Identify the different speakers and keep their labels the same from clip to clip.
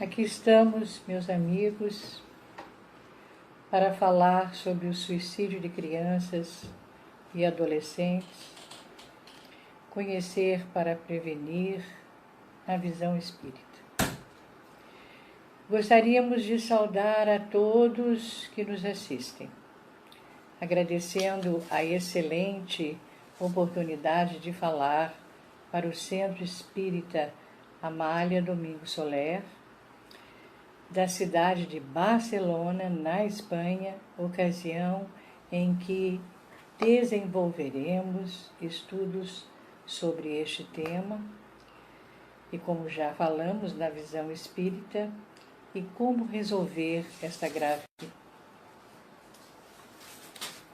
Speaker 1: Aqui estamos, meus amigos, para falar sobre o suicídio de crianças e adolescentes, conhecer para prevenir a visão espírita. Gostaríamos de saudar a todos que nos assistem, agradecendo a excelente oportunidade de falar para o Centro Espírita Amália Domingos Soler, da cidade de Barcelona, na Espanha, ocasião em que desenvolveremos estudos sobre este tema e, como já falamos, na visão espírita e como resolver esta grave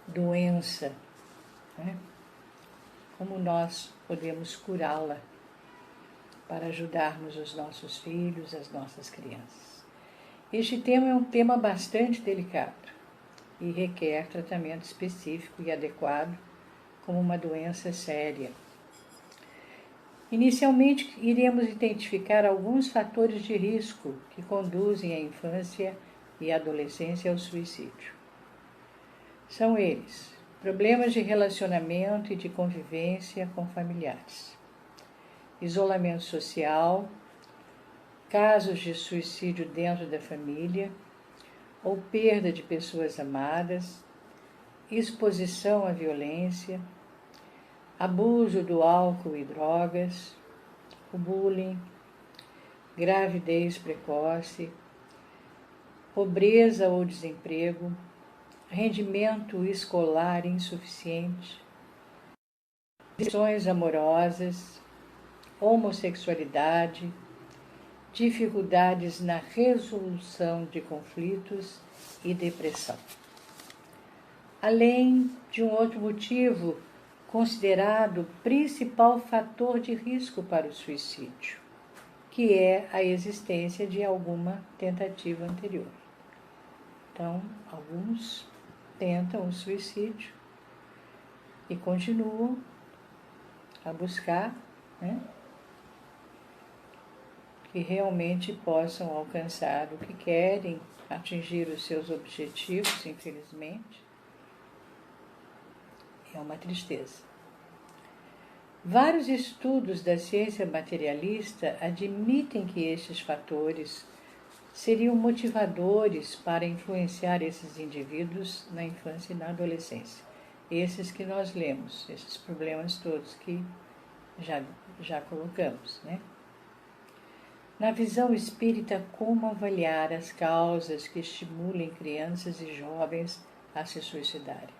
Speaker 1: doença, né? Como nós podemos curá-la para ajudarmos os nossos filhos, as nossas crianças. Este tema é um tema bastante delicado e requer tratamento específico e adequado como uma doença séria. Inicialmente, iremos identificar alguns fatores de risco que conduzem a infância e a adolescência ao suicídio. São eles: problemas de relacionamento e de convivência com familiares, isolamento social, casos de suicídio dentro da família ou perda de pessoas amadas, exposição à violência, abuso do álcool e drogas, o bullying, gravidez precoce, pobreza ou desemprego, rendimento escolar insuficiente, decisões amorosas, homossexualidade, dificuldades na resolução de conflitos e depressão. Além de um outro motivo considerado principal fator de risco para o suicídio, que é a existência de alguma tentativa anterior. Então, alguns tentam o suicídio e continuam a buscar, né, que realmente possam alcançar o que querem, atingir os seus objetivos, infelizmente. É uma tristeza. Vários estudos da ciência materialista admitem que estes fatores seriam motivadores para influenciar esses indivíduos na infância e na adolescência. Esses que nós lemos, esses problemas todos que já colocamos, né? Na visão espírita, como avaliar as causas que estimulem crianças e jovens a se suicidarem?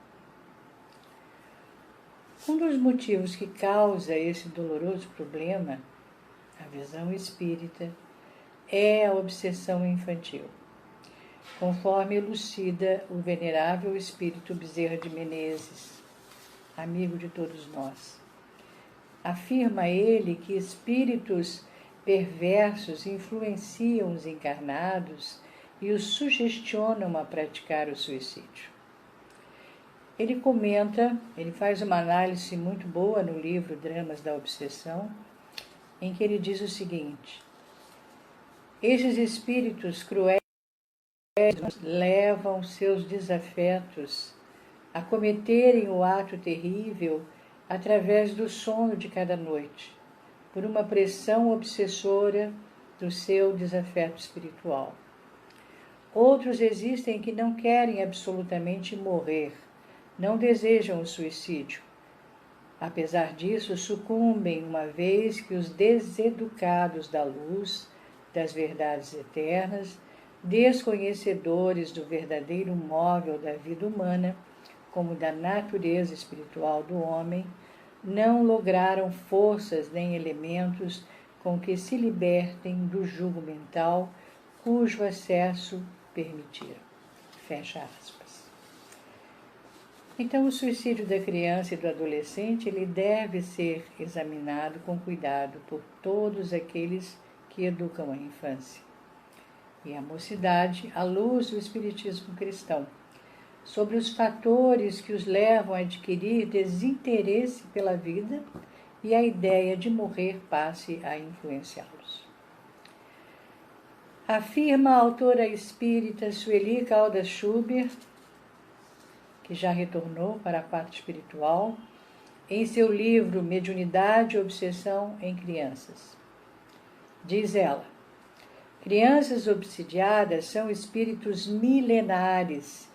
Speaker 1: Um dos motivos que causa esse doloroso problema, a visão espírita, é a obsessão infantil, conforme elucida o venerável espírito Bezerra de Menezes, amigo de todos nós. Afirma ele que espíritos perversos influenciam os encarnados e os sugestionam a praticar o suicídio. Ele comenta, ele faz uma análise muito boa no livro Dramas da Obsessão, em que ele diz o seguinte: estes espíritos cruéis levam seus desafetos a cometerem o ato terrível através do sono de cada noite, por uma pressão obsessora do seu desafeto espiritual. Outros existem que não querem absolutamente morrer, não desejam o suicídio. Apesar disso, sucumbem uma vez que os deseducados da luz, das verdades eternas, desconhecedores do verdadeiro móvel da vida humana, como da natureza espiritual do homem, não lograram forças nem elementos com que se libertem do jugo mental cujo acesso permitiram. Fecha aspas. Então, o suicídio da criança e do adolescente, ele deve ser examinado com cuidado por todos aqueles que educam a infância e a mocidade à luz do espiritismo cristão, sobre os fatores que os levam a adquirir desinteresse pela vida e a ideia de morrer passe a influenciá-los. Afirma a autora espírita Sueli Caldas Schubert, que já retornou para a parte espiritual, em seu livro Mediunidade e Obsessão em Crianças. Diz ela: crianças obsidiadas são espíritos milenares,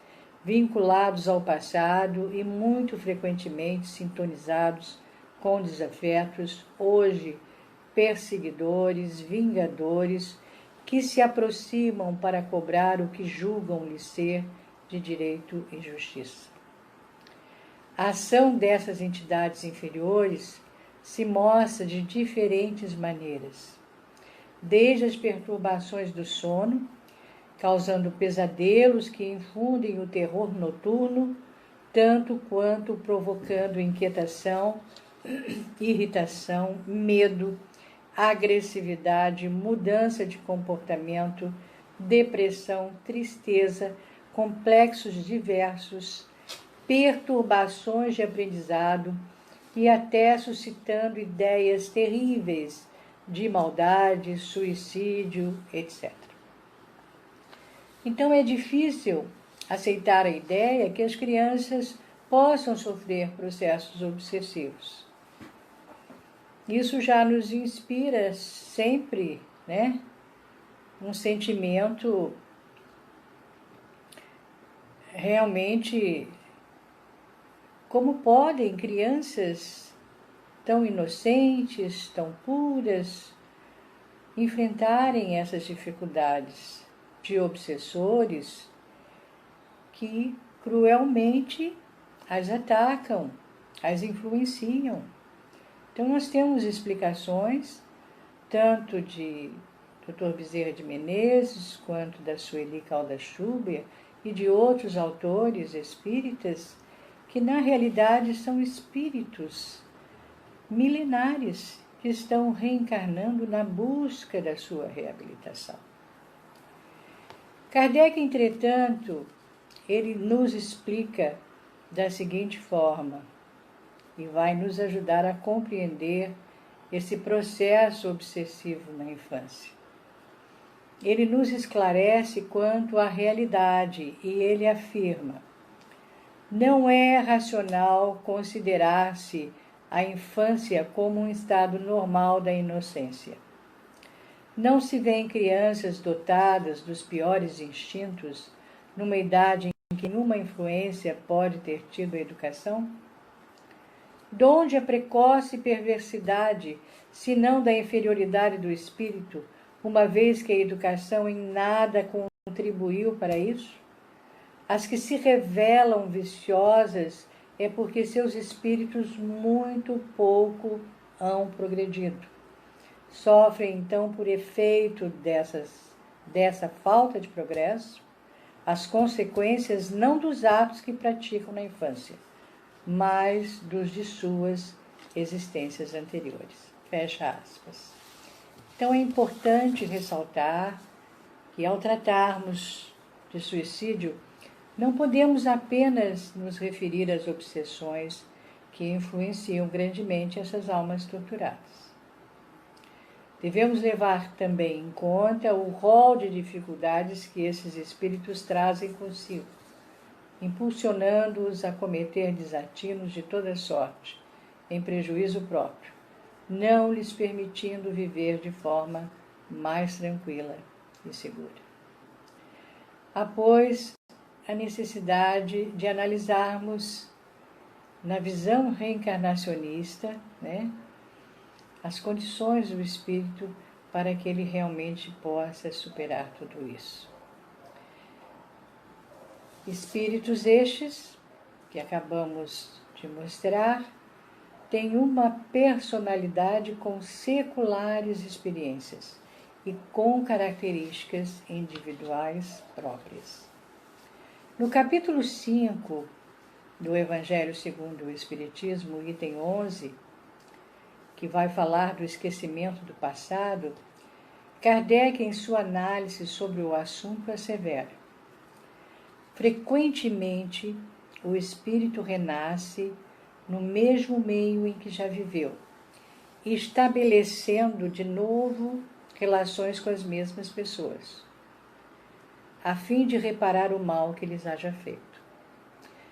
Speaker 1: vinculados ao passado e muito frequentemente sintonizados com desafetos, hoje perseguidores, vingadores, que se aproximam para cobrar o que julgam-lhe ser de direito e justiça. A ação dessas entidades inferiores se mostra de diferentes maneiras, desde as perturbações do sono, causando pesadelos que infundem o terror noturno, tanto quanto provocando inquietação, irritação, medo, agressividade, mudança de comportamento, depressão, tristeza, complexos diversos, perturbações de aprendizado e até suscitando ideias terríveis de maldade, suicídio, etc. Então é difícil aceitar a ideia que as crianças possam sofrer processos obsessivos. Isso já nos inspira sempre, né, um sentimento realmente. Como podem crianças tão inocentes, tão puras, enfrentarem essas dificuldades de obsessores que cruelmente as atacam, as influenciam? Então nós temos explicações, tanto de Dr. Bezerra de Menezes, quanto da Sueli Caldas Schubert e de outros autores espíritas, que na realidade são espíritos milenares que estão reencarnando na busca da sua reabilitação. Kardec, entretanto, ele nos explica da seguinte forma, e vai nos ajudar a compreender esse processo obsessivo na infância. Ele nos esclarece quanto à realidade e ele afirma: não é racional considerar-se a infância como um estado normal da inocência. Não se vêem crianças dotadas dos piores instintos numa idade em que nenhuma influência pode ter tido a educação? Donde a precoce perversidade, se não da inferioridade do espírito, uma vez que a educação em nada contribuiu para isso? As que se revelam viciosas é porque seus espíritos muito pouco hão progredido. Sofrem, então, por efeito dessa falta de progresso, as consequências não dos atos que praticam na infância, mas dos de suas existências anteriores. Fecha aspas. Então é importante ressaltar que, ao tratarmos de suicídio, não podemos apenas nos referir às obsessões que influenciam grandemente essas almas torturadas. Devemos levar também em conta o rol de dificuldades que esses espíritos trazem consigo, impulsionando-os a cometer desatinos de toda sorte, em prejuízo próprio, não lhes permitindo viver de forma mais tranquila e segura. Após a necessidade de analisarmos, na visão reencarnacionista, né, as condições do espírito para que ele realmente possa superar tudo isso. Espíritos estes, que acabamos de mostrar, têm uma personalidade com seculares experiências e com características individuais próprias. No capítulo 5 do Evangelho segundo o Espiritismo, item 11, que vai falar do esquecimento do passado, Kardec, em sua análise sobre o assunto, assevera: frequentemente o espírito renasce no mesmo meio em que já viveu, estabelecendo de novo relações com as mesmas pessoas, a fim de reparar o mal que lhes haja feito.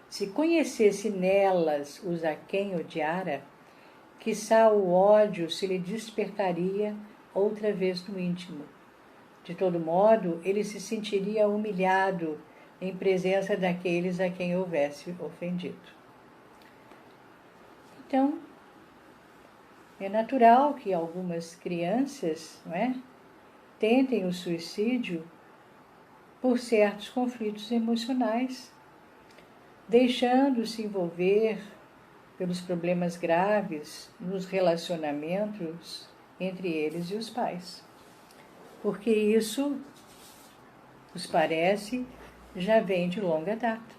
Speaker 1: Se conhecesse nelas os a quem odiara, quiçá o ódio se lhe despertaria outra vez no íntimo. De todo modo, ele se sentiria humilhado em presença daqueles a quem houvesse ofendido. Então, é natural que algumas crianças, tentem o suicídio por certos conflitos emocionais, deixando-se envolver pelos problemas graves nos relacionamentos entre eles e os pais. Porque isso, os parece, já vem de longa data,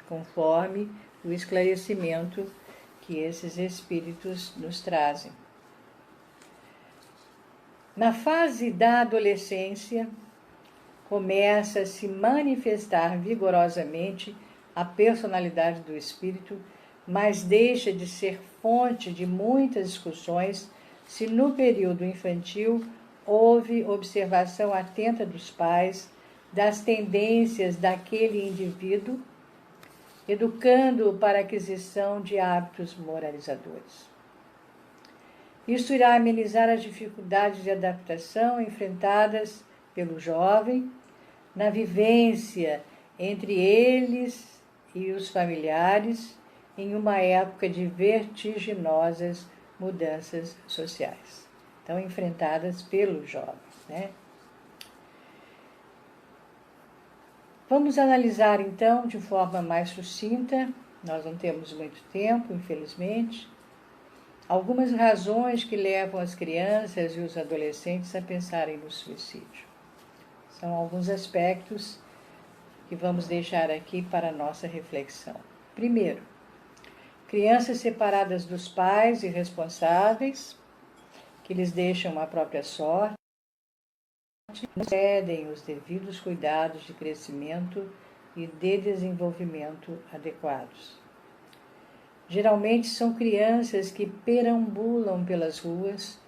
Speaker 1: conforme o esclarecimento que esses espíritos nos trazem. Na fase da adolescência, começa a se manifestar vigorosamente a personalidade do espírito, mas deixa de ser fonte de muitas discussões se no período infantil houve observação atenta dos pais das tendências daquele indivíduo, educando-o para a aquisição de hábitos moralizadores. Isso irá amenizar as dificuldades de adaptação enfrentadas pelo jovem na vivência entre eles e os familiares em uma época de vertiginosas mudanças sociais. Então, enfrentadas pelos jovens, Vamos analisar, então, de forma mais sucinta, nós não temos muito tempo, infelizmente, algumas razões que levam as crianças e os adolescentes a pensarem no suicídio. São alguns aspectos que vamos deixar aqui para a nossa reflexão. Primeiro, crianças separadas dos pais e responsáveis, que lhes deixam a própria sorte, não cedem os devidos cuidados de crescimento e de desenvolvimento adequados. Geralmente são crianças que perambulam pelas ruas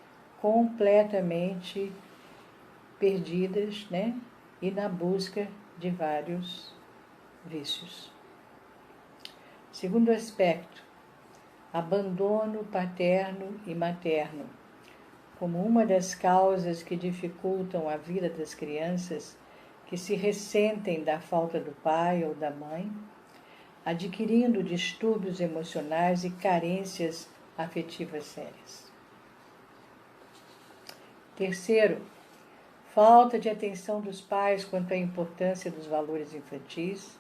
Speaker 1: completamente perdidas, e na busca de vários vícios. Segundo aspecto, abandono paterno e materno, como uma das causas que dificultam a vida das crianças que se ressentem da falta do pai ou da mãe, adquirindo distúrbios emocionais e carências afetivas sérias. Terceiro, falta de atenção dos pais quanto à importância dos valores infantis.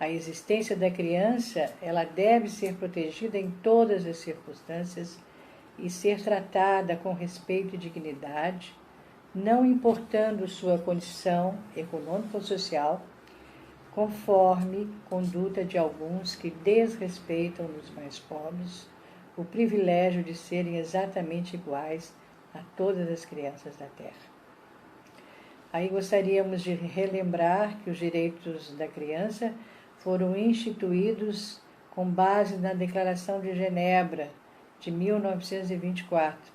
Speaker 1: A existência da criança, ela deve ser protegida em todas as circunstâncias e ser tratada com respeito e dignidade, não importando sua condição econômica ou social, conforme conduta de alguns que desrespeitam nos mais pobres o privilégio de serem exatamente iguais a todas as crianças da Terra. Aí gostaríamos de relembrar que os direitos da criança foram instituídos com base na Declaração de Genebra, de 1924,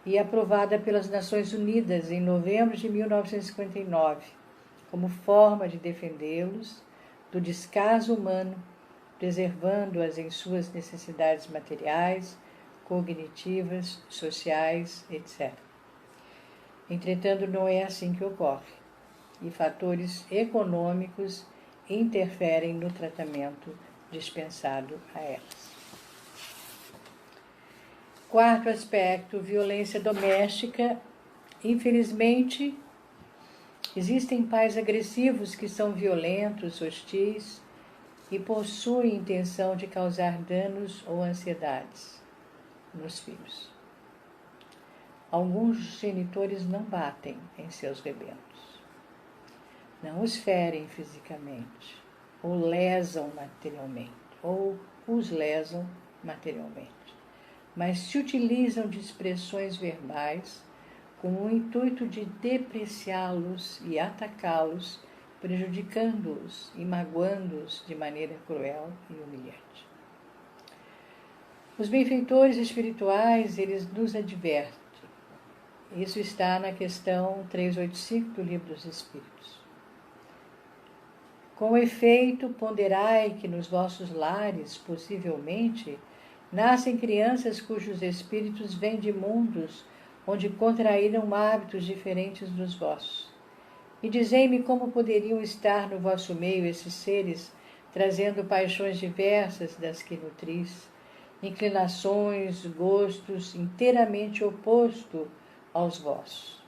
Speaker 1: e aprovada pelas Nações Unidas em novembro de 1959, como forma de defendê-los do descaso humano, preservando-as em suas necessidades materiais, cognitivas, sociais, etc. Entretanto, não é assim que ocorre, e fatores econômicos interferem no tratamento dispensado a elas. Quarto aspecto, violência doméstica. Infelizmente, existem pais agressivos que são violentos, hostis e possuem intenção de causar danos ou ansiedades nos filhos. Alguns genitores não batem em seus rebentos, não os ferem fisicamente, ou lesam materialmente, ou os lesam materialmente, mas se utilizam de expressões verbais com o intuito de depreciá-los e atacá-los, prejudicando-os e magoando-os de maneira cruel e humilhante. Os benfeitores espirituais, eles nos advertem Isso está na questão 385 do Livro dos Espíritos. Com efeito, ponderai que nos vossos lares, possivelmente, nascem crianças cujos espíritos vêm de mundos onde contraíram hábitos diferentes dos vossos. E dizei-me como poderiam estar no vosso meio esses seres, trazendo paixões diversas das que nutris, inclinações, gostos inteiramente opostos aos vossos.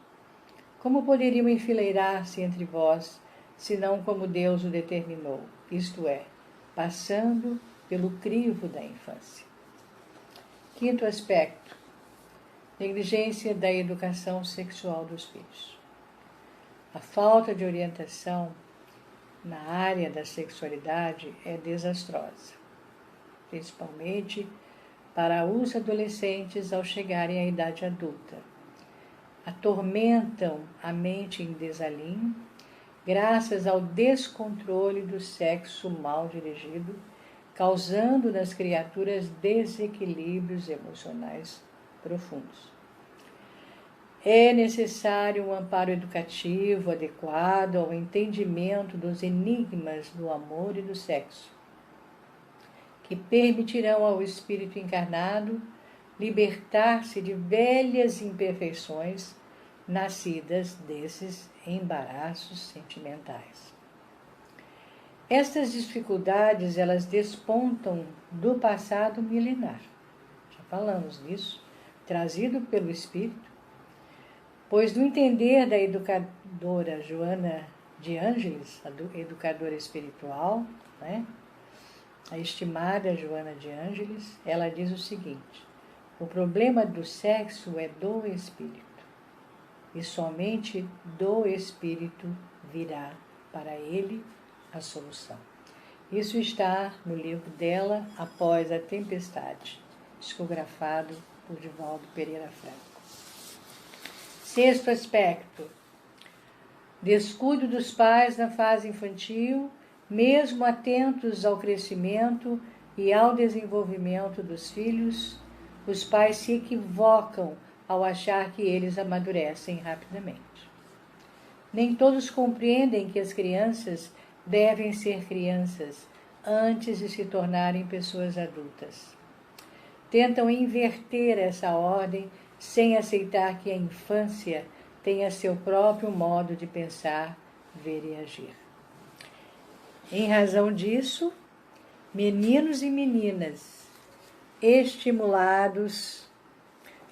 Speaker 1: Como poderiam enfileirar-se entre vós, senão como Deus o determinou, isto é, passando pelo crivo da infância? Quinto aspecto: negligência da educação sexual dos filhos. A falta de orientação na área da sexualidade é desastrosa, principalmente para os adolescentes ao chegarem à idade adulta. Atormentam a mente em desalinho, graças ao descontrole do sexo mal dirigido, causando nas criaturas desequilíbrios emocionais profundos. É necessário um amparo educativo adequado ao entendimento dos enigmas do amor e do sexo, que permitirão ao espírito encarnado libertar-se de velhas imperfeições nascidas desses embaraços sentimentais. Estas dificuldades, elas despontam do passado milenar. Já falamos nisso, trazido pelo espírito, pois no entender da educadora Joana de Ângeles, a educadora espiritual, a estimada Joana de Ângeles, ela diz o seguinte: o problema do sexo é do espírito, e somente do espírito virá para ele a solução. Isso está no livro dela, Após a Tempestade, psicografado por Divaldo Pereira Franco. Sexto aspecto: descuido dos pais na fase infantil, mesmo atentos ao crescimento e ao desenvolvimento dos filhos, os pais se equivocam ao achar que eles amadurecem rapidamente. Nem todos compreendem que as crianças devem ser crianças antes de se tornarem pessoas adultas. Tentam inverter essa ordem sem aceitar que a infância tenha seu próprio modo de pensar, ver e agir. Em razão disso, meninos e meninas, estimulados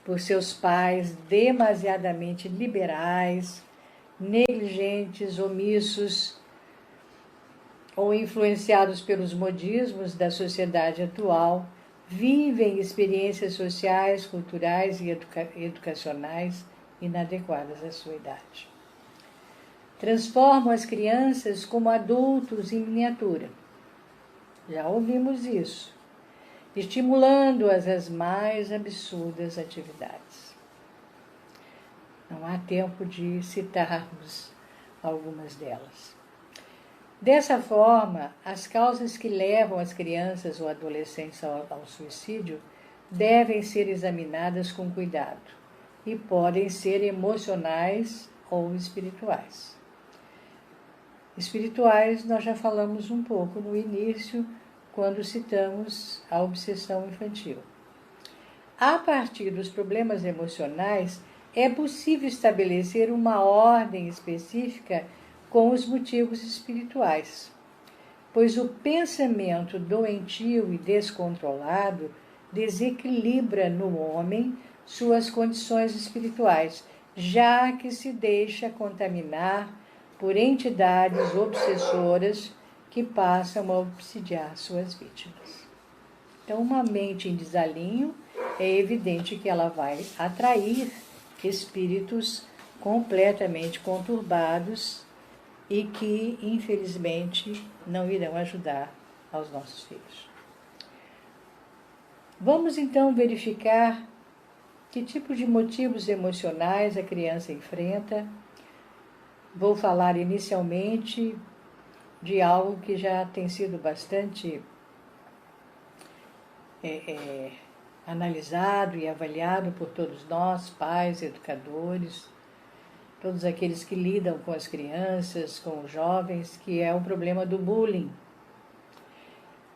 Speaker 1: por seus pais demasiadamente liberais, negligentes, omissos ou influenciados pelos modismos da sociedade atual, vivem experiências sociais, culturais e educacionais inadequadas à sua idade. Transformam as crianças como adultos em miniatura. Já ouvimos isso. Estimulando-as às mais absurdas atividades. Não há tempo de citarmos algumas delas. Dessa forma, as causas que levam as crianças ou adolescentes ao suicídio devem ser examinadas com cuidado e podem ser emocionais ou espirituais. Espirituais nós já falamos um pouco no início, quando citamos a obsessão infantil. A partir dos problemas emocionais, é possível estabelecer uma ordem específica com os motivos espirituais, pois o pensamento doentio e descontrolado desequilibra no homem suas condições espirituais, já que se deixa contaminar por entidades obsessoras que passam a obsidiar suas vítimas. Então, uma mente em desalinho, é evidente que ela vai atrair espíritos completamente conturbados e que, infelizmente, não irão ajudar aos nossos filhos. Vamos, então, verificar que tipo de motivos emocionais a criança enfrenta. Vou falar inicialmente de algo que já tem sido bastante analisado e avaliado por todos nós, pais, educadores, todos aqueles que lidam com as crianças, com os jovens, que é o problema do bullying.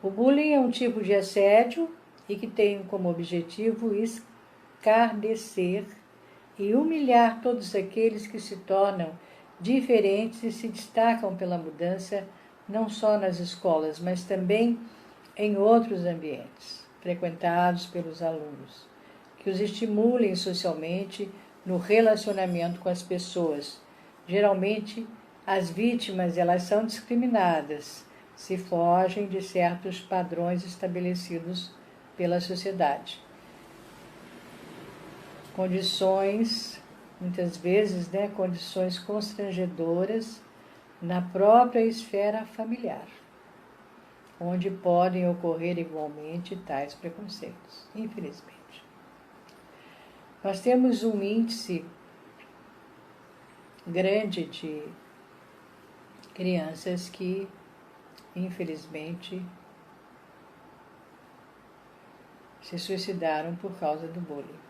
Speaker 1: O bullying é um tipo de assédio e que tem como objetivo escarnecer e humilhar todos aqueles que se tornam diferentes e se destacam pela mudança, não só nas escolas, mas também em outros ambientes frequentados pelos alunos, que os estimulem socialmente no relacionamento com as pessoas. Geralmente, as vítimas elas são discriminadas se fogem de certos padrões estabelecidos pela sociedade. Condições, muitas vezes, condições constrangedoras na própria esfera familiar, onde podem ocorrer igualmente tais preconceitos, infelizmente. Nós temos um índice grande de crianças que, infelizmente, se suicidaram por causa do bullying.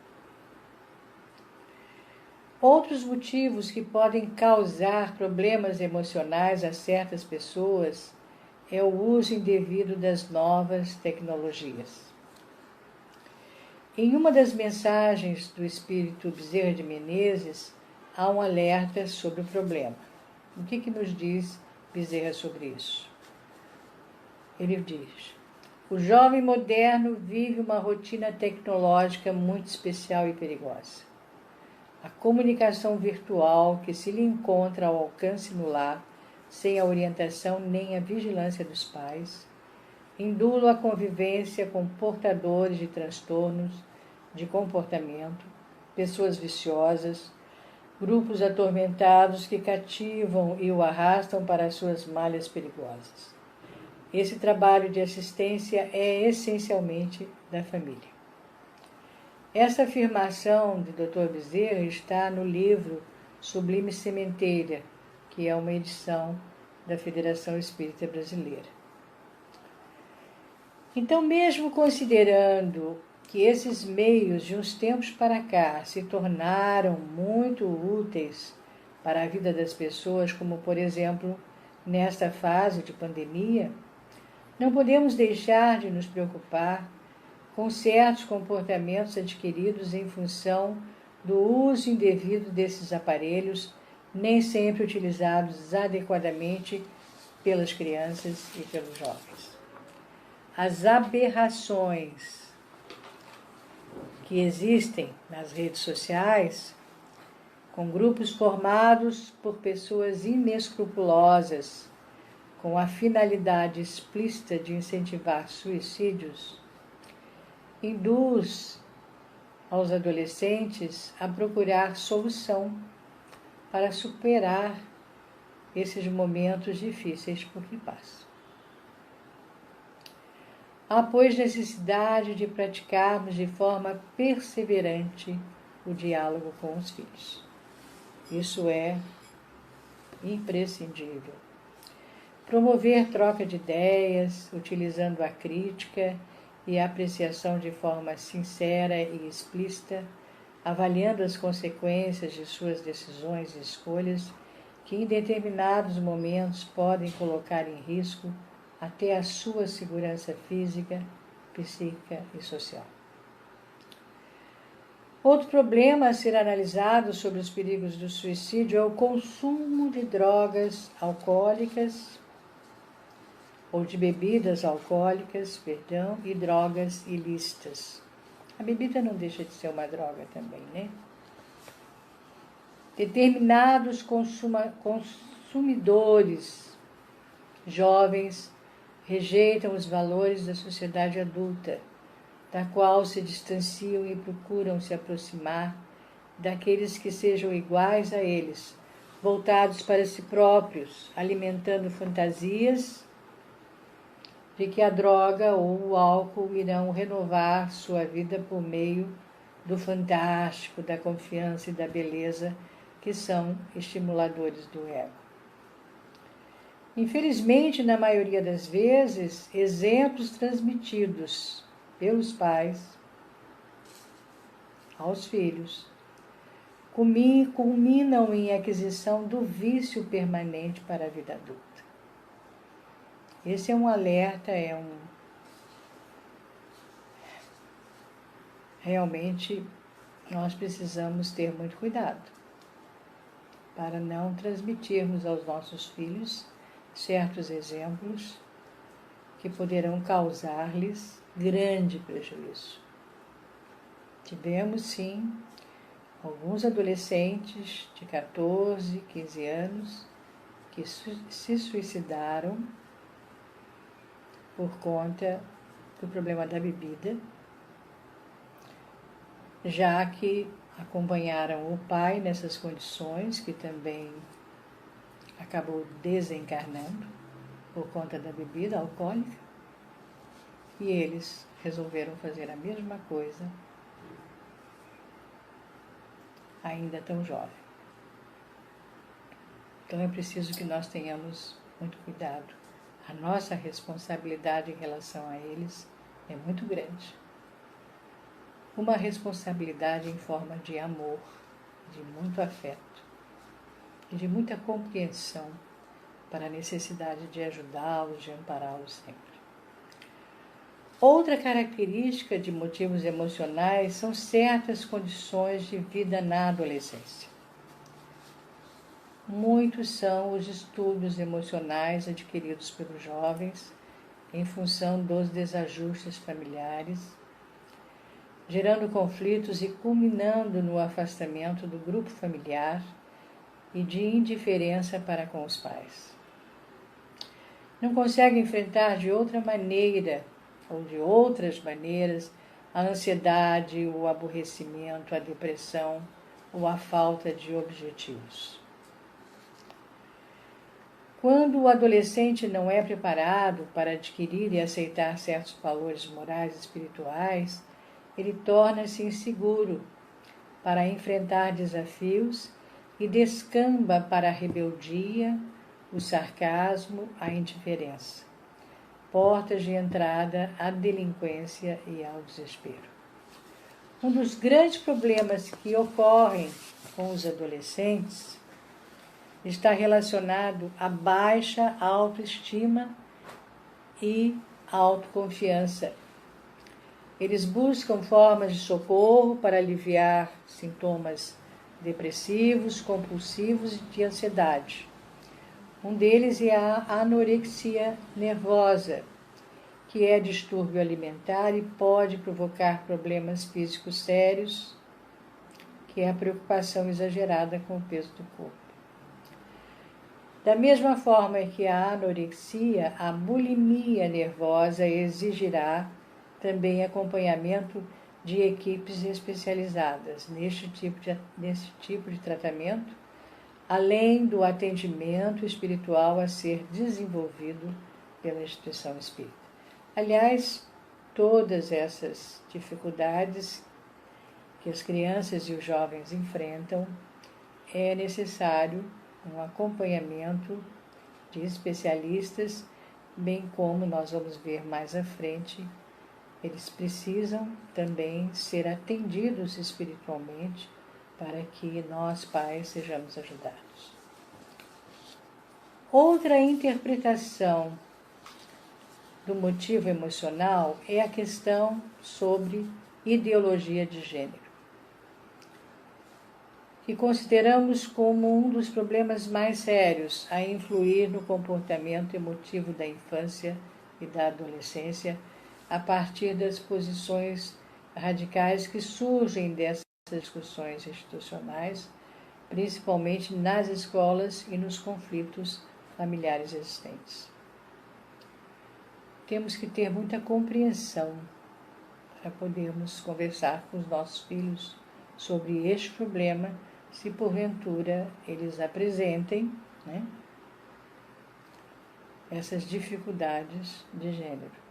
Speaker 1: Outros motivos que podem causar problemas emocionais a certas pessoas é o uso indevido das novas tecnologias. Em uma das mensagens do espírito Bezerra de Menezes, há um alerta sobre o problema. O que nos diz Bezerra sobre isso? Ele diz: o jovem moderno vive uma rotina tecnológica muito especial e perigosa. A comunicação virtual que se lhe encontra ao alcance no lar, sem a orientação nem a vigilância dos pais, indula a convivência com portadores de transtornos de comportamento, pessoas viciosas, grupos atormentados que cativam e o arrastam para suas malhas perigosas. Esse trabalho de assistência é essencialmente da família. Essa afirmação do Dr. Bezerra está no livro Sublime Sementeira, que é uma edição da Federação Espírita Brasileira. Então, mesmo considerando que esses meios de uns tempos para cá se tornaram muito úteis para a vida das pessoas, como, por exemplo, nesta fase de pandemia, não podemos deixar de nos preocupar com certos comportamentos adquiridos em função do uso indevido desses aparelhos, nem sempre utilizados adequadamente pelas crianças e pelos jovens. As aberrações que existem nas redes sociais, com grupos formados por pessoas inescrupulosas, com a finalidade explícita de incentivar suicídios, induz aos adolescentes a procurar solução para superar esses momentos difíceis por que passam. Há, pois, necessidade de praticarmos de forma perseverante o diálogo com os filhos. Isso é imprescindível. Promover troca de ideias, utilizando a crítica e a apreciação de forma sincera e explícita, avaliando as consequências de suas decisões e escolhas, que em determinados momentos podem colocar em risco até a sua segurança física, psíquica e social. Outro problema a ser analisado sobre os perigos do suicídio é o consumo de drogas alcoólicas ou de bebidas alcoólicas, e drogas ilícitas. A bebida não deixa de ser uma droga também, né? Determinados consumidores jovens rejeitam os valores da sociedade adulta, da qual se distanciam e procuram se aproximar daqueles que sejam iguais a eles, voltados para si próprios, alimentando fantasias de que a droga ou o álcool irão renovar sua vida por meio do fantástico, da confiança e da beleza, que são estimuladores do ego. Infelizmente, na maioria das vezes, exemplos transmitidos pelos pais aos filhos, culminam em aquisição do vício permanente para a vida adulta. Esse é um alerta, realmente nós precisamos ter muito cuidado para não transmitirmos aos nossos filhos certos exemplos que poderão causar-lhes grande prejuízo. Tivemos, sim, alguns adolescentes de 14, 15 anos que se suicidaram por conta do problema da bebida, já que acompanharam o pai nessas condições, que também acabou desencarnando por conta da bebida alcoólica, e eles resolveram fazer a mesma coisa, ainda tão jovem. Então é preciso que nós tenhamos muito cuidado. A nossa responsabilidade em relação a eles é muito grande. Uma responsabilidade em forma de amor, de muito afeto e de muita compreensão para a necessidade de ajudá-los, de ampará-los sempre. Outra característica de motivos emocionais são certas condições de vida na adolescência. Muitos são os distúrbios emocionais adquiridos pelos jovens em função dos desajustes familiares, gerando conflitos e culminando no afastamento do grupo familiar e de indiferença para com os pais. Não conseguem enfrentar de outra maneira ou de outras maneiras a ansiedade, o aborrecimento, a depressão ou a falta de objetivos. Quando o adolescente não é preparado para adquirir e aceitar certos valores morais e espirituais, ele torna-se inseguro para enfrentar desafios e descamba para a rebeldia, o sarcasmo, a indiferença, portas de entrada à delinquência e ao desespero. Um dos grandes problemas que ocorrem com os adolescentes está relacionado à baixa autoestima e autoconfiança. Eles buscam formas de socorro para aliviar sintomas depressivos, compulsivos e de ansiedade. Um deles é a anorexia nervosa, que é distúrbio alimentar e pode provocar problemas físicos sérios, que é a preocupação exagerada com o peso do corpo. Da mesma forma que a anorexia, a bulimia nervosa exigirá também acompanhamento de equipes especializadas neste tipo de tratamento, além do atendimento espiritual a ser desenvolvido pela instituição espírita. Aliás, todas essas dificuldades que as crianças e os jovens enfrentam, é necessário um acompanhamento de especialistas, bem como nós vamos ver mais à frente, eles precisam também ser atendidos espiritualmente para que nós, pais, sejamos ajudados. Outra interpretação do motivo emocional é a questão sobre ideologia de gênero, que consideramos como um dos problemas mais sérios a influir no comportamento emotivo da infância e da adolescência a partir das posições radicais que surgem dessas discussões institucionais, principalmente nas escolas e nos conflitos familiares existentes. Temos que ter muita compreensão para podermos conversar com os nossos filhos sobre este problema, se porventura eles apresentem, essas dificuldades de gênero.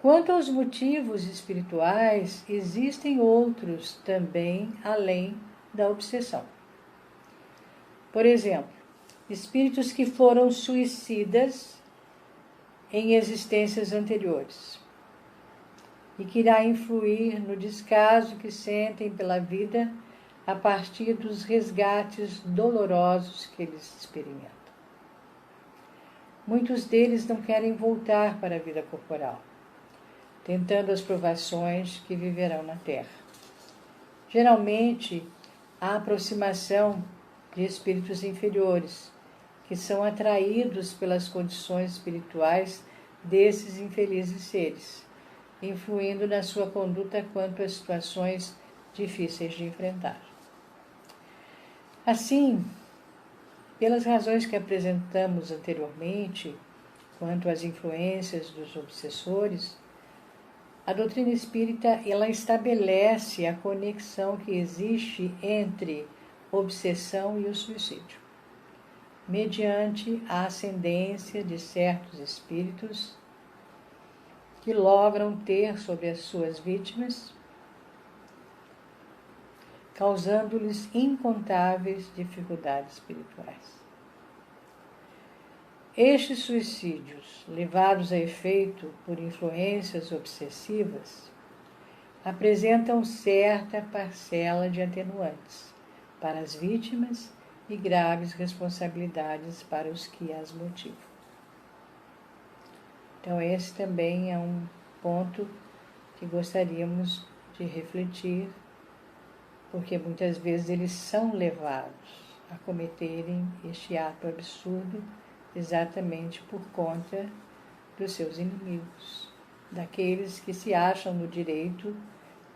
Speaker 1: Quanto aos motivos espirituais, existem outros também além da obsessão. Por exemplo, espíritos que foram suicidas em existências anteriores. e que irá influir no descaso que sentem pela vida a partir dos resgates dolorosos que eles experimentam. Muitos deles não querem voltar para a vida corporal, tentando as provações que viverão na Terra. Geralmente, há aproximação de espíritos inferiores, que são atraídos pelas condições espirituais desses infelizes seres, influindo na sua conduta quanto às situações difíceis de enfrentar. Assim, pelas razões que apresentamos anteriormente, quanto às influências dos obsessores, a doutrina espírita ela estabelece a conexão que existe entre obsessão e o suicídio, mediante a ascendência de certos espíritos que logram ter sobre as suas vítimas, causando-lhes incontáveis dificuldades espirituais. Estes suicídios, levados a efeito por influências obsessivas, apresentam certa parcela de atenuantes para as vítimas e graves responsabilidades para os que as motivam. Então, esse também é um ponto que gostaríamos de refletir, porque muitas vezes eles são levados a cometerem este ato absurdo exatamente por conta dos seus inimigos, daqueles que se acham no direito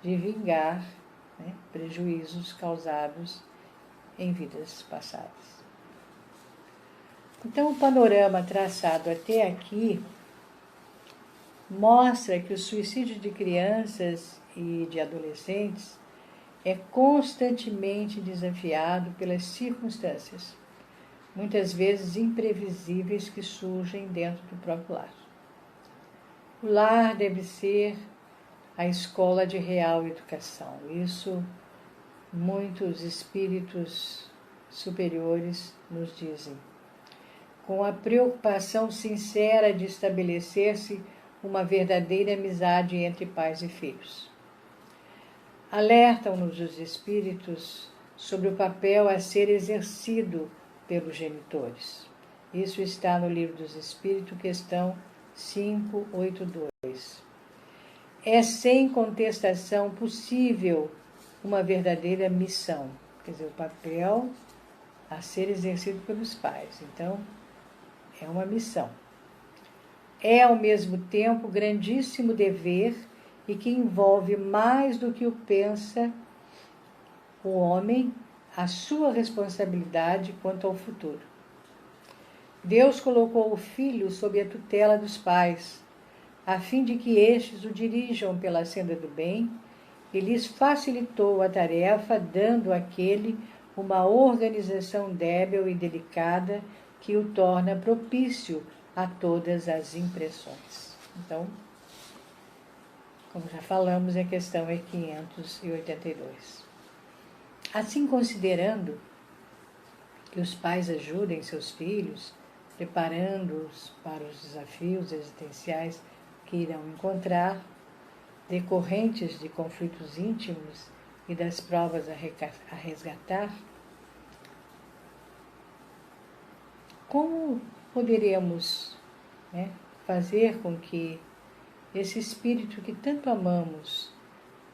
Speaker 1: de vingar, prejuízos causados em vidas passadas. Então, o panorama traçado até aqui mostra que o suicídio de crianças e de adolescentes é constantemente desafiado pelas circunstâncias, muitas vezes imprevisíveis, que surgem dentro do próprio lar. O lar deve ser a escola de real educação. Isso muitos espíritos superiores nos dizem, com a preocupação sincera de estabelecer-se uma verdadeira amizade entre pais e filhos. Alertam-nos os espíritos sobre o papel a ser exercido pelos genitores. Isso está no Livro dos Espíritos, questão 582. É sem contestação possível uma verdadeira missão, quer dizer, o papel a ser exercido pelos pais. Então, é uma missão. É, ao mesmo tempo, grandíssimo dever e que envolve mais do que o pensa o homem, a sua responsabilidade quanto ao futuro. Deus colocou o filho sob a tutela dos pais, a fim de que estes o dirijam pela senda do bem, e lhes facilitou a tarefa, dando àquele uma organização débil e delicada que o torna propício a todas as impressões. Então, como já falamos, a questão é 582. Assim, considerando que os pais ajudem seus filhos, preparando-os para os desafios existenciais que irão encontrar, decorrentes de conflitos íntimos e das provas a resgatar, como poderemos fazer com que esse espírito que tanto amamos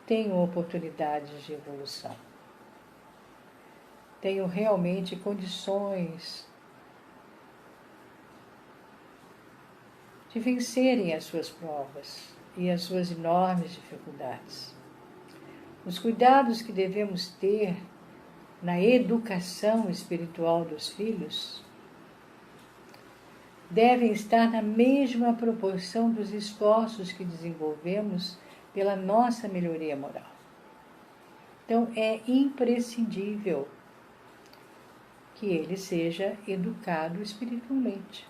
Speaker 1: tenha oportunidades de evolução? Tenham realmente condições de vencerem as suas provas e as suas enormes dificuldades. Os cuidados que devemos ter na educação espiritual dos filhos devem estar na mesma proporção dos esforços que desenvolvemos pela nossa melhoria moral. Então, é imprescindível que ele seja educado espiritualmente.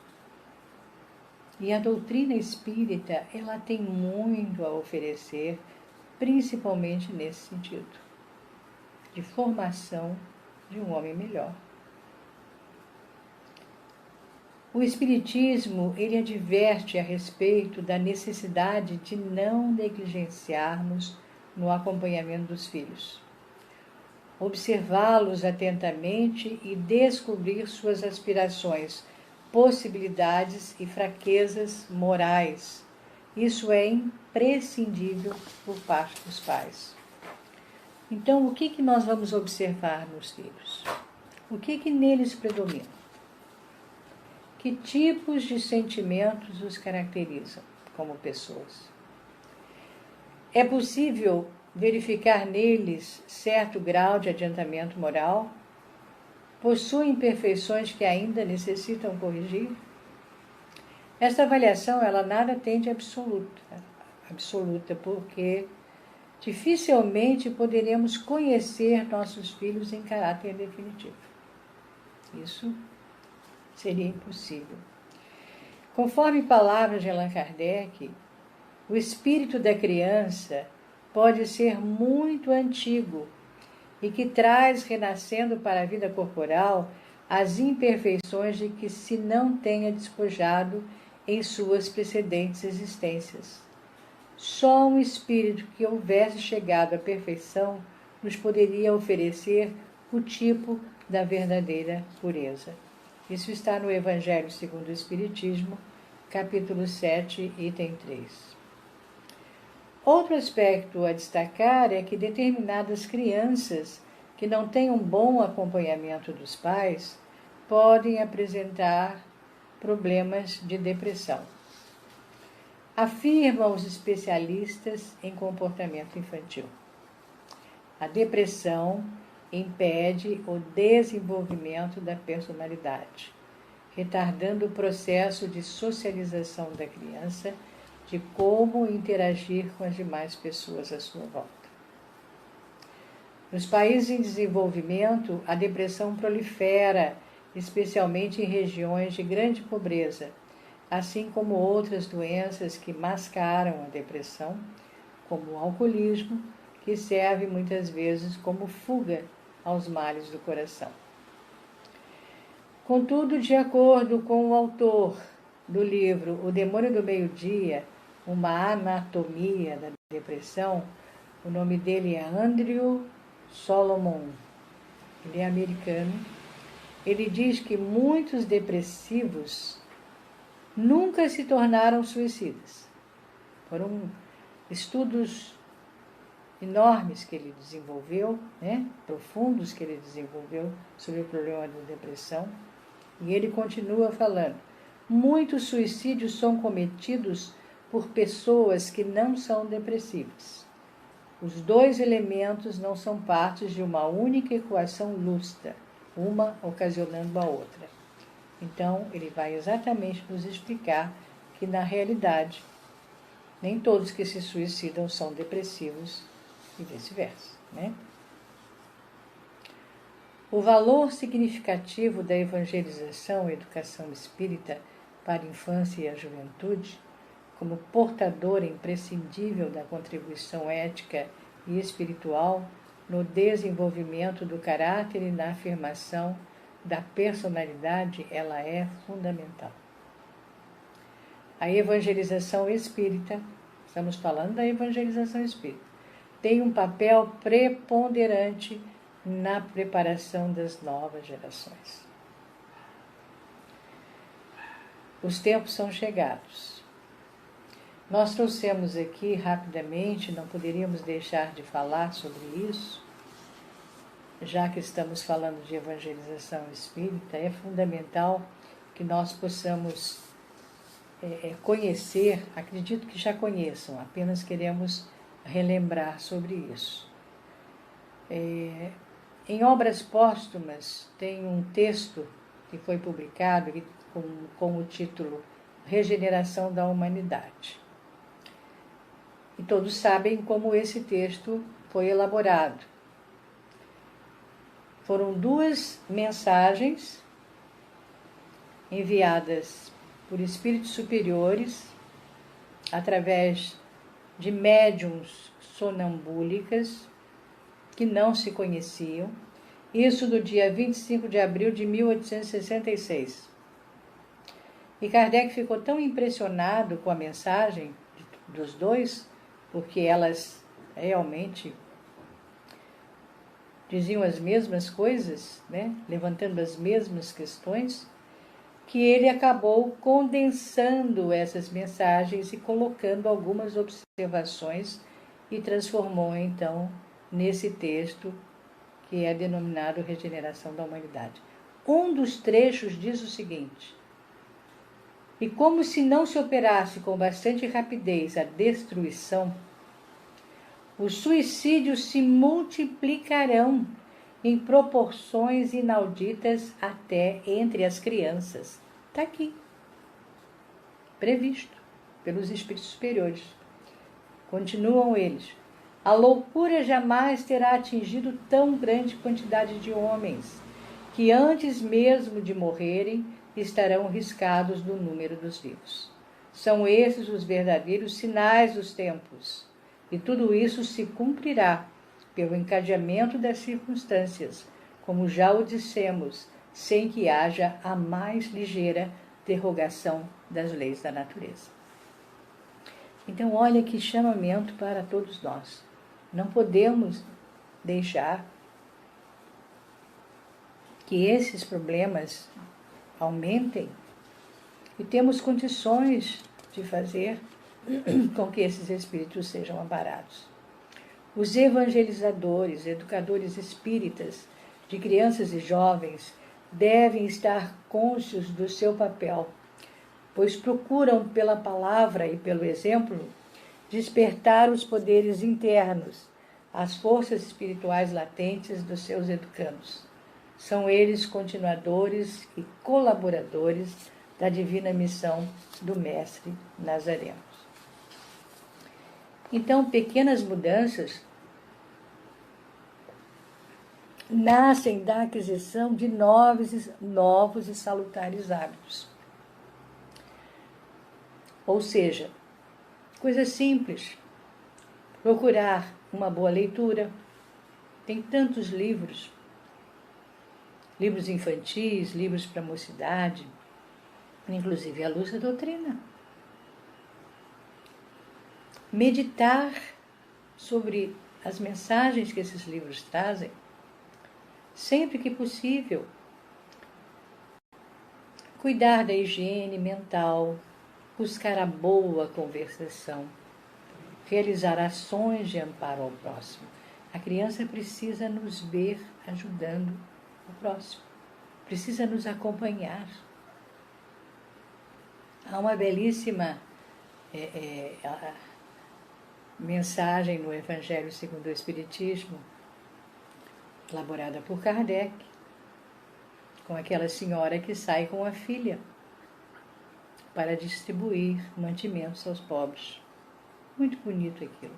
Speaker 1: E a doutrina espírita, ela tem muito a oferecer, principalmente nesse sentido, de formação de um homem melhor. O Espiritismo, ele adverte a respeito da necessidade de não negligenciarmos no acompanhamento dos filhos. Observá-los atentamente e descobrir suas aspirações, possibilidades e fraquezas morais. Isso é imprescindível por parte dos pais. Então, o que nós vamos observar nos filhos? O que neles predomina? Que tipos de sentimentos os caracterizam como pessoas? É possível verificar neles certo grau de adiantamento moral? Possuem imperfeições que ainda necessitam corrigir? Esta avaliação, ela nada tem de absoluta, porque dificilmente poderemos conhecer nossos filhos em caráter definitivo. Isso seria impossível. Conforme palavras de Allan Kardec, o espírito da criança pode ser muito antigo e que traz, renascendo para a vida corporal, as imperfeições de que se não tenha despojado em suas precedentes existências. Só um espírito que houvesse chegado à perfeição nos poderia oferecer o tipo da verdadeira pureza. Isso está no Evangelho segundo o Espiritismo, capítulo 7, item 3. Outro aspecto a destacar é que determinadas crianças que não têm um bom acompanhamento dos pais podem apresentar problemas de depressão. Afirmam os especialistas em comportamento infantil. A depressão impede o desenvolvimento da personalidade, retardando o processo de socialização da criança, de como interagir com as demais pessoas à sua volta. Nos países em desenvolvimento, a depressão prolifera, especialmente em regiões de grande pobreza, assim como outras doenças que mascaram a depressão, como o alcoolismo, que serve muitas vezes como fuga aos males do coração. Contudo, de acordo com o autor do livro O Demônio do Meio-Dia, uma anatomia da depressão, o nome dele é Andrew Solomon, ele é americano. Ele diz que muitos depressivos nunca se tornaram suicidas. Foram estudos enormes que ele desenvolveu, profundos que ele desenvolveu sobre o problema da depressão. E ele continua falando: muitos suicídios são cometidos por pessoas que não são depressivas. Os dois elementos não são partes de uma única equação lúcida, uma ocasionando a outra. Então, ele vai exatamente nos explicar que, na realidade, nem todos que se suicidam são depressivos e vice-versa, O valor significativo da evangelização e educação espírita para a infância e a juventude, como portadora imprescindível da contribuição ética e espiritual no desenvolvimento do caráter e na afirmação da personalidade, ela é fundamental. A evangelização espírita, estamos falando da evangelização espírita, tem um papel preponderante na preparação das novas gerações. Os tempos são chegados. Nós trouxemos aqui rapidamente, não poderíamos deixar de falar sobre isso, já que estamos falando de evangelização espírita, é fundamental que nós possamos conhecer, acredito que já conheçam, apenas queremos relembrar sobre isso. Em obras póstumas tem um texto que foi publicado com o título Regeneração da Humanidade. E todos sabem como esse texto foi elaborado. Foram 2 mensagens enviadas por espíritos superiores através de médiuns sonambúlicas que não se conheciam. Isso no dia 25 de abril de 1866. E Kardec ficou tão impressionado com a mensagem dos dois, porque elas realmente diziam as mesmas coisas, né? Levantando as mesmas questões, que ele acabou condensando essas mensagens e colocando algumas observações e transformou então nesse texto que é denominado Regeneração da Humanidade. Um dos trechos diz o seguinte: e como se não se operasse com bastante rapidez a destruição, os suicídios se multiplicarão em proporções inauditas até entre as crianças. Está aqui, previsto pelos espíritos superiores. Continuam eles: a loucura jamais terá atingido tão grande quantidade de homens, que antes mesmo de morrerem estarão riscados do número dos vivos. São esses os verdadeiros sinais dos tempos, e tudo isso se cumprirá pelo encadeamento das circunstâncias, como já o dissemos, sem que haja a mais ligeira derrogação das leis da natureza. Então, olha que chamamento para todos nós. Não podemos deixar que esses problemas aumentem e temos condições de fazer com que esses espíritos sejam amparados. Os evangelizadores, educadores espíritas de crianças e jovens devem estar cônscios do seu papel, pois procuram pela palavra e pelo exemplo despertar os poderes internos, as forças espirituais latentes dos seus educandos. São eles continuadores e colaboradores da divina missão do Mestre Nazareno. Então, pequenas mudanças nascem da aquisição de novos e salutares hábitos. Ou seja, coisas simples. Procurar uma boa leitura. Tem tantos livros. Livros infantis, livros para a mocidade, inclusive à luz da doutrina. Meditar sobre as mensagens que esses livros trazem, sempre que possível. Cuidar da higiene mental, buscar a boa conversação, realizar ações de amparo ao próximo. A criança precisa nos ver ajudando o próximo, precisa nos acompanhar. Há uma belíssima mensagem no Evangelho segundo o Espiritismo, elaborada por Kardec, com aquela senhora que sai com a filha para distribuir mantimentos aos pobres. Muito bonito aquilo.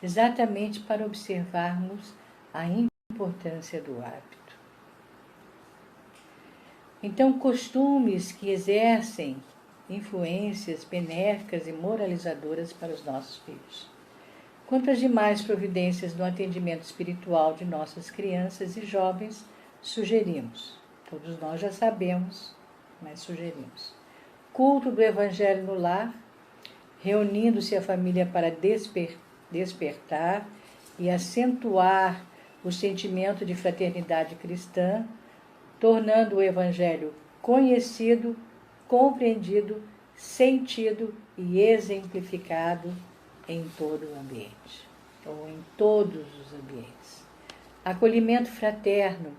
Speaker 1: Exatamente para observarmos a importância do hábito. Então, costumes que exercem influências benéficas e moralizadoras para os nossos filhos. Quanto às demais providências no atendimento espiritual de nossas crianças e jovens, sugerimos. Todos nós já sabemos, mas sugerimos. Culto do Evangelho no lar, reunindo-se a família para despertar e acentuar o sentimento de fraternidade cristã, tornando o Evangelho conhecido, compreendido, sentido e exemplificado em todo o ambiente, ou em todos os ambientes. Acolhimento fraterno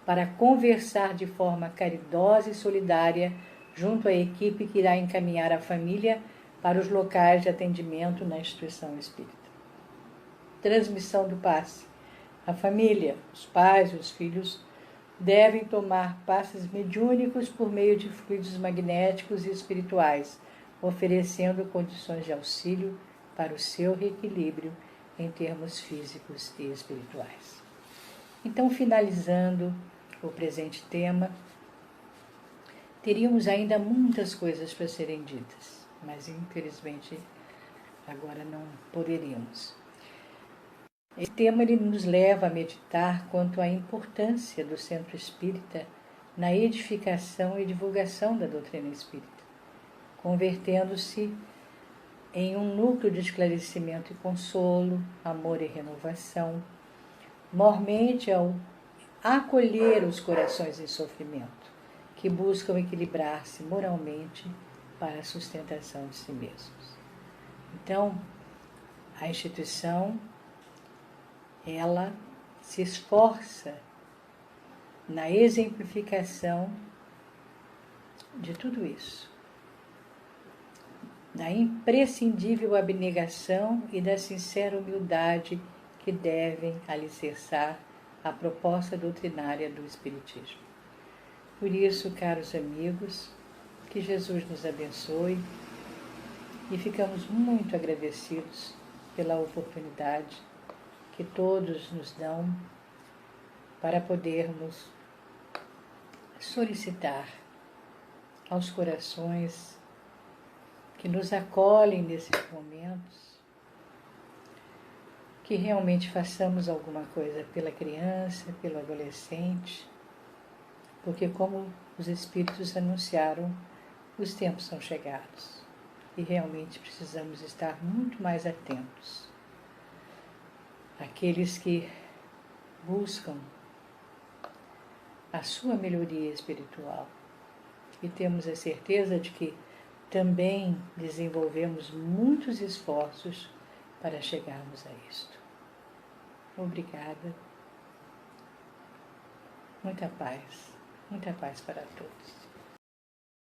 Speaker 1: para conversar de forma caridosa e solidária junto à equipe que irá encaminhar a família para os locais de atendimento na instituição espírita. Transmissão do passe. A família, os pais e os filhos devem tomar passes mediúnicos por meio de fluidos magnéticos e espirituais, oferecendo condições de auxílio para o seu reequilíbrio em termos físicos e espirituais. Então, finalizando o presente tema, teríamos ainda muitas coisas para serem ditas, mas infelizmente agora não poderíamos. Esse tema ele nos leva a meditar quanto à importância do centro espírita na edificação e divulgação da doutrina espírita, convertendo-se em um núcleo de esclarecimento e consolo, amor e renovação, mormente ao acolher os corações em sofrimento, que buscam equilibrar-se moralmente para a sustentação de si mesmos. Então, a instituição, ela se esforça na exemplificação de tudo isso, da imprescindível abnegação e da sincera humildade que devem alicerçar a proposta doutrinária do Espiritismo. Por isso, caros amigos, que Jesus nos abençoe e ficamos muito agradecidos pela oportunidade que todos nos dão para podermos solicitar aos corações que nos acolhem nesses momentos, que realmente façamos alguma coisa pela criança, pelo adolescente, porque como os Espíritos anunciaram, os tempos são chegados e realmente precisamos estar muito mais atentos. Aqueles que buscam a sua melhoria espiritual e temos a certeza de que também desenvolvemos muitos esforços para chegarmos a isto. Obrigada. Muita paz para todos.